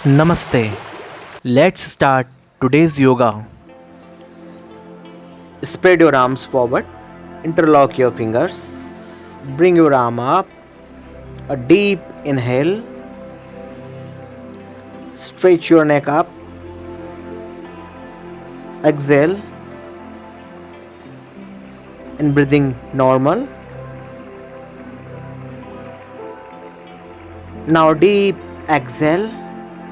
Namaste. Let's start today's yoga. Spread your arms forward, interlock your fingers, bring your arm up, a deep inhale, stretch your neck up, exhale, and breathing normal. Now deep exhale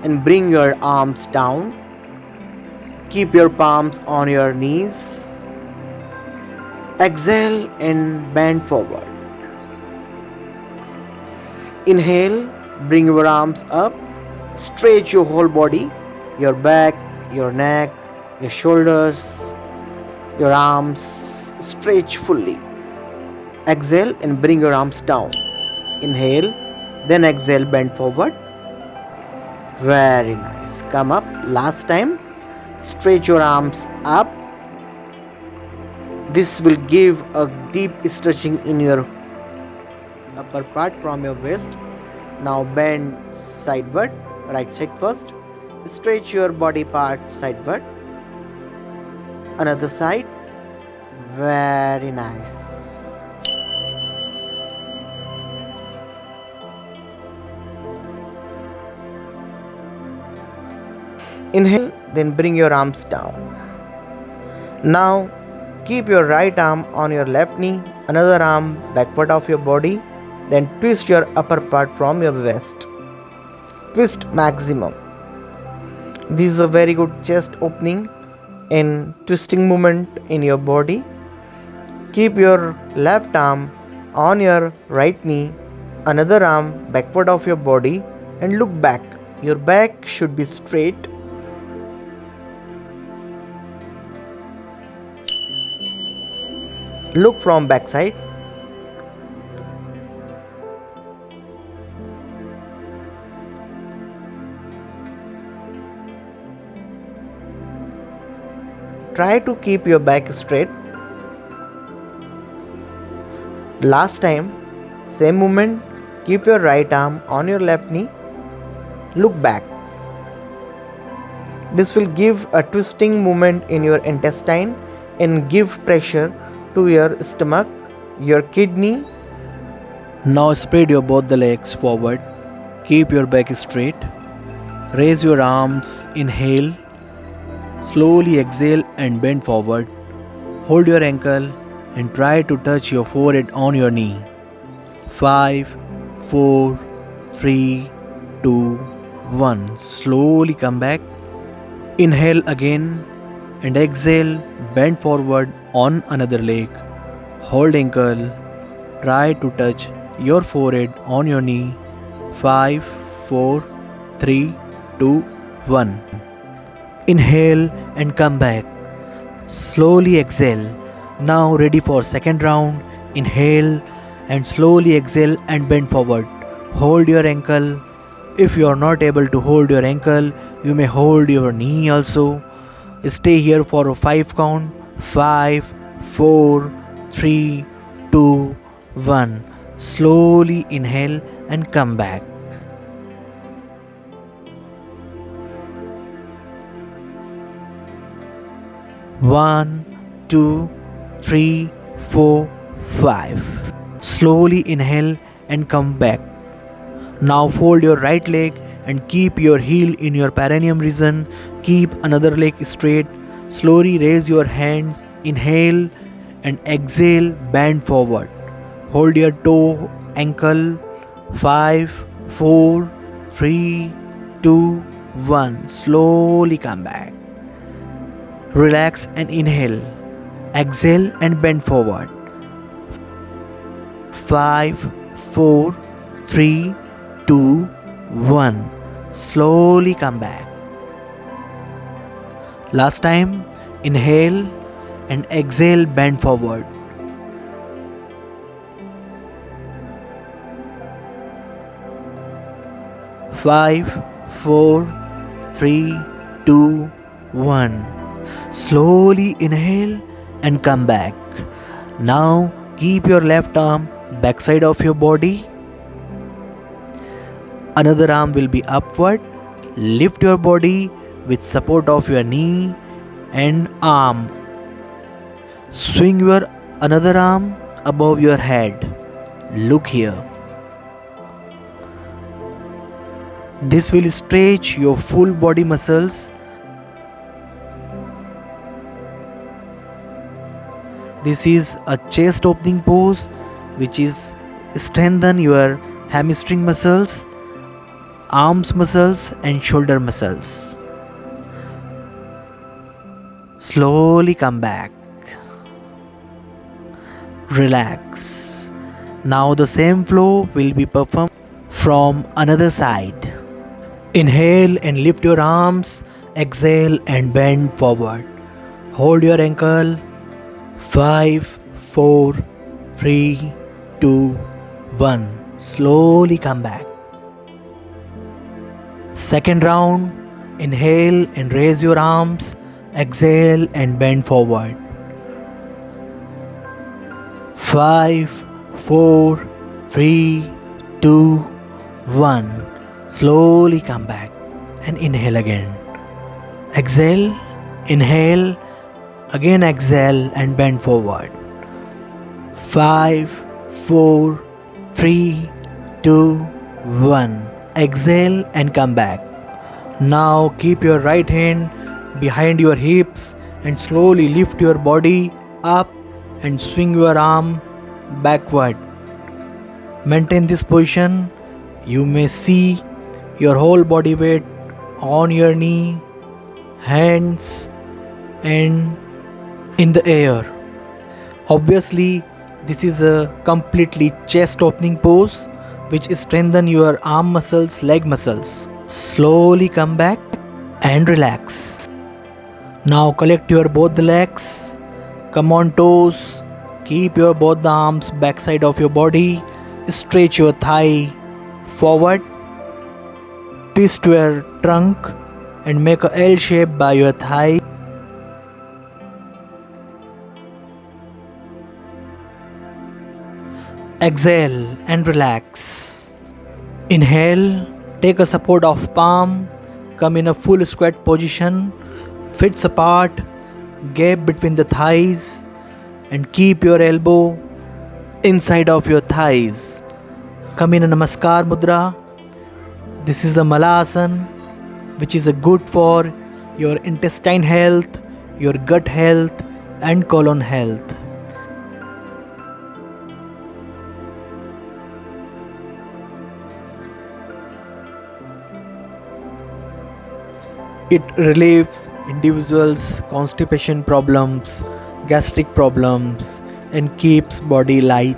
and bring your arms down. Keep your palms on your knees. Exhale and bend forward. Inhale, bring your arms up. Stretch your whole body, your back, your neck, your shoulders, your arms. Stretch fully. Exhale and bring your arms down. Inhale, then exhale, bend forward. Very nice. Come up. Last time. Stretch your arms up. This will give a deep stretching in your upper part from your waist. Now bend sideward, right side first. Stretch your body part sideward. Another side. Very nice. Inhale, then bring your arms down. Now keep your right arm on your left knee, another arm backward of your body, then twist your upper part from your waist. Twist maximum. This is a very good chest opening and twisting movement in your body. Keep your left arm on your right knee, another arm backward of your body, and look back. Your back should be straight. Look from backside. Try to keep your back straight. Last time, same movement. Keep your right arm on your left knee. Look back. This will give a twisting movement in your intestine and give pressure to your stomach, your kidney. Now spread your both the legs forward. Keep your back straight. Raise your arms. Inhale. Slowly exhale and bend forward. Hold your ankle and try to touch your forehead on your knee. 5, 4, 3, 2, 1. Slowly come back. Inhale again and exhale. Bend forward on another leg. Hold ankle. Try to touch your forehead on your knee. 5, 4, 3, 2, 1. Inhale and come back. Slowly exhale. Now ready for second round. Inhale and slowly exhale and bend forward. Hold your ankle. If you are not able to hold your ankle, you may hold your knee also. Stay here for a 5 count. 5, 4, 3, 2, 1. Slowly inhale and come back. 1, 2, 3, 4, 5. Slowly inhale and come back. Now fold your right leg and keep your heel in your perineum region. Keep another leg straight. Slowly raise your hands. Inhale and exhale. Bend forward. Hold your toe, ankle. 5, 4, 3, 2, 1. Slowly come back. Relax and inhale. Exhale and bend forward. 5, 4, 3, 2, 1. Slowly come back. Last time, inhale and exhale, bend forward. 5, 4, 3, 2, 1. Slowly inhale and come back. Now keep your left arm backside of your body. Another arm will be upward. Lift your body with support of your knee and arm. Swing your another arm above your head. Look here. This will stretch your full body muscles. This is a chest opening pose which is strengthen your hamstring muscles, arms muscles and shoulder muscles. Slowly come back. Relax. Now the same flow will be performed from another side. Inhale and lift your arms. Exhale and bend forward. Hold your ankle. 5, 4, 3, 2, 1. Slowly come back. Second round. Inhale and raise your arms. Exhale and bend forward. 5, 4, 3, 2, 1. Slowly come back and inhale again. Exhale, inhale, again exhale and bend forward. 5, 4, 3, 2, 1. Exhale and come back. Now keep your right hand behind your hips and slowly lift your body up and swing your arm backward. Maintain this position. You may see your whole body weight on your knee, hands and in the air. Obviously, this is a completely chest opening pose which strengthen your arm muscles, leg muscles. Slowly come back and relax. Now collect your both the legs. Come on toes. Keep your both the arms backside of your body. Stretch your thigh forward. Twist your trunk and make a L shape by your thigh. Exhale and relax. Inhale, take a support of palm. Come in a full squat position. Fists apart, gap between the thighs and keep your elbow inside of your thighs. Come in a Namaskar Mudra. This is the Malasana, which is a good for your intestine health, your gut health and colon health. It relieves individuals' constipation problems, gastric problems and keeps body light.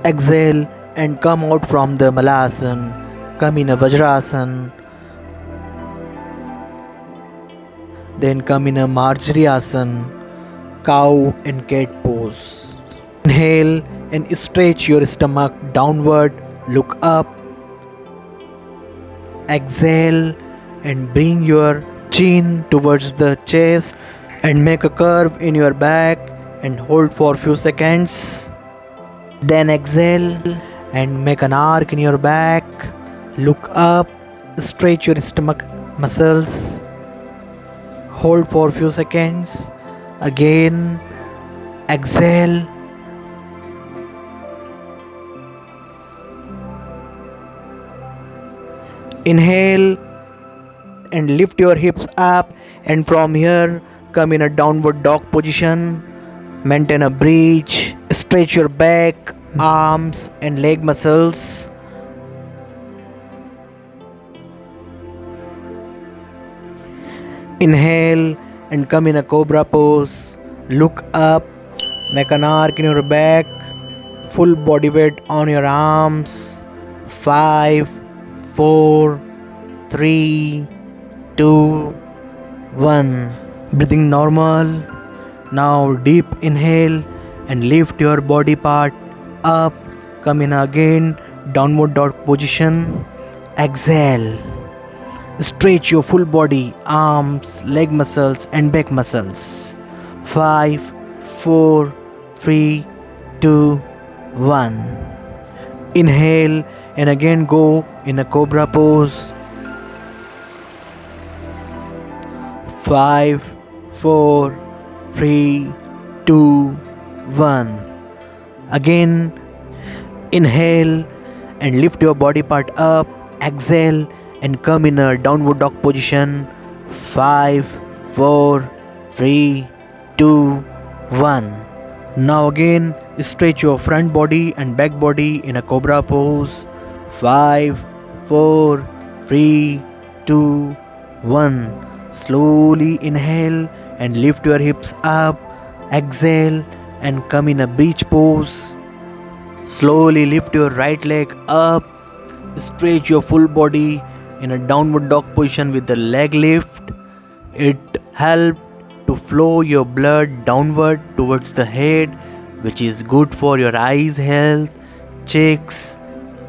Exhale and come out from the Malasana. Come in a Vajrasana. Then come in a Marjariasana, cow and cat pose. Inhale and stretch your stomach downward. Look up. Exhale and bring your chin towards the chest and make a curve in your back and hold for few seconds. Then exhale and make an arc in your back. Look up, stretch your stomach muscles. Hold for few seconds. Again, exhale. Inhale and lift your hips up, and from here come in a downward dog position. Maintain a bridge. Stretch your back, arms and leg muscles. Inhale and come in a cobra pose. Look up, make an arc in your back, full body weight on your arms. 5, 4, 3, 2, 1. Breathing normal. Now deep inhale and lift your body part up. Come in again, downward dog position. Exhale. Stretch your full body, arms, leg muscles and back muscles. 5, 4, 3, 2, 1. Inhale and again go in a cobra pose. 5, 4, 3, 2, 1. Again, inhale and lift your body part up. Exhale and come in a downward dog position. 5, 4, 3, 2, 1. Now again, stretch your front body and back body in a cobra pose. 5, 4, 3, 2, 1. Slowly inhale and lift your hips up. Exhale and come in a breech pose. Slowly lift your right leg up. Stretch your full body in a downward dog position with the leg lift. It helps to flow your blood downward towards the head, which is good for your eyes health, cheeks.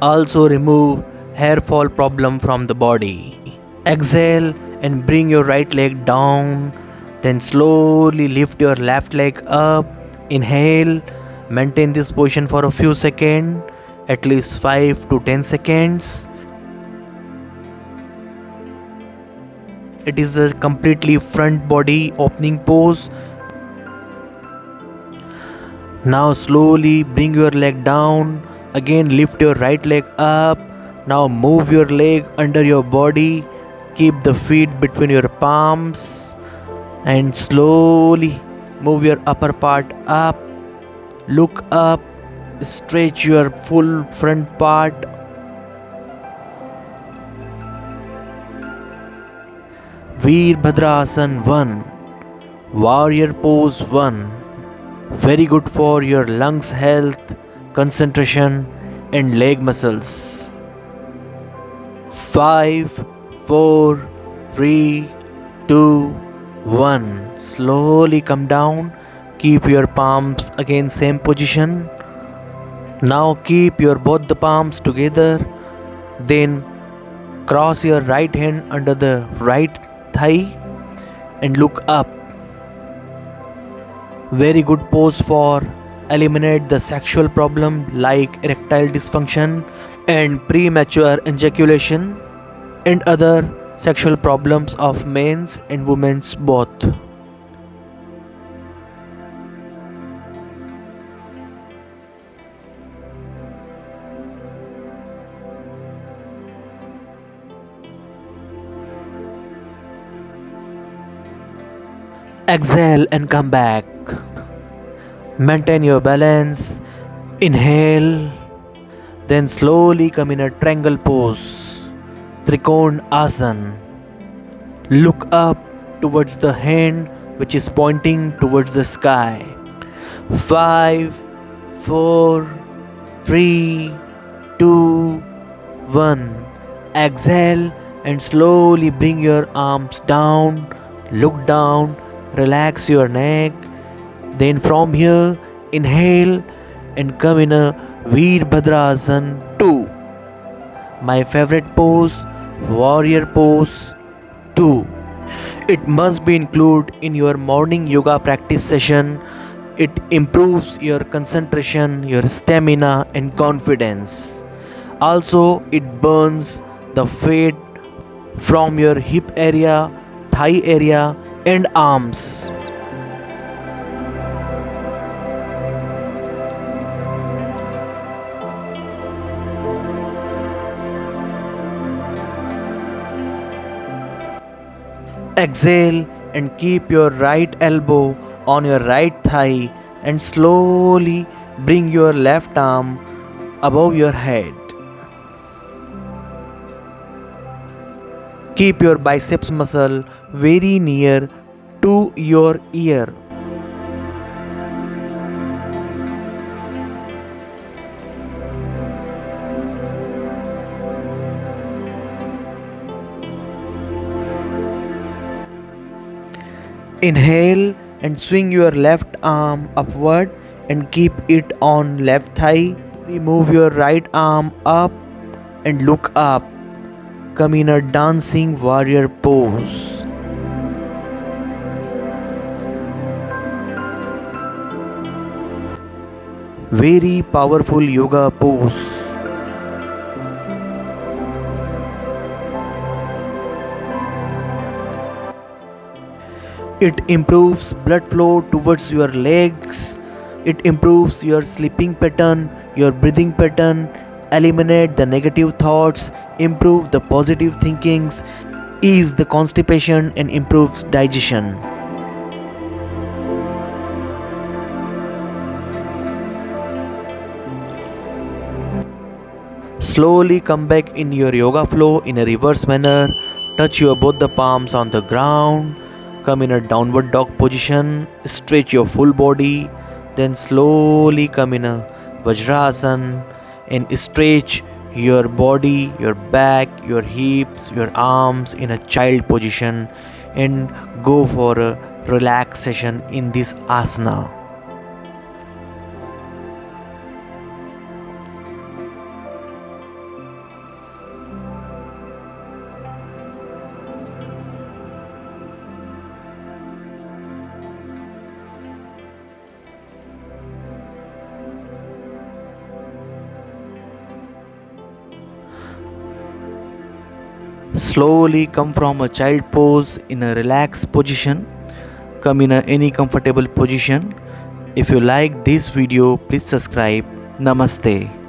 Also remove hair fall problem from the body. Exhale and bring your right leg down. Then slowly lift your left leg up. Inhale. Maintain this position for a few seconds, at least 5 to 10 seconds. It is a completely front body opening pose. Now slowly bring your leg down. Again lift your right leg up. Now move your leg under your body. Keep the feet between your palms and slowly move your upper part up. Look up. Stretch your full front part. Veerbhadrasana 1. Warrior pose 1. Very good for your lungs health, concentration and leg muscles. 5, 4, 3, 2, 1. Slowly come down. Keep your palms again same position. Now keep your both the palms together. Then cross your right hand under the right thigh and look up. Very good pose for eliminate the sexual problem like erectile dysfunction and premature ejaculation and other sexual problems of men's and women's both. Exhale and come back. Maintain your balance. Inhale. Then slowly come in a triangle pose. Trikona Asana. Look up towards the hand which is pointing towards the sky. 5, 4, 3, 2, 1. Exhale and slowly bring your arms down. Look down. Relax your neck. Then from here, inhale and come in a Veerbhadrasana 2. My favorite pose, warrior pose 2. It must be included in your morning yoga practice session. It improves your concentration, your stamina and confidence. Also, it burns the fat from your hip area, thigh area and arms. Exhale and keep your right elbow on your right thigh and slowly bring your left arm above your head. Keep your biceps muscle very near to your ear. Inhale and swing your left arm upward and keep it on left thigh. Move your right arm up and look up. Come in a dancing warrior pose. Very powerful yoga pose. It improves blood flow towards your legs. It improves your sleeping pattern, your breathing pattern, eliminate the negative thoughts, improve the positive thinkings, ease the constipation and improves digestion. Slowly come back in your yoga flow in a reverse manner. Touch your both the palms on the ground. Come in a downward dog position. Stretch your full body. Then slowly come in a Vajrasan and stretch your body, your back, your hips, your arms in a child position and go for a relaxation in this asana. Slowly come from a child pose in a relaxed position. Come in any comfortable position. If you like this video, please subscribe. Namaste.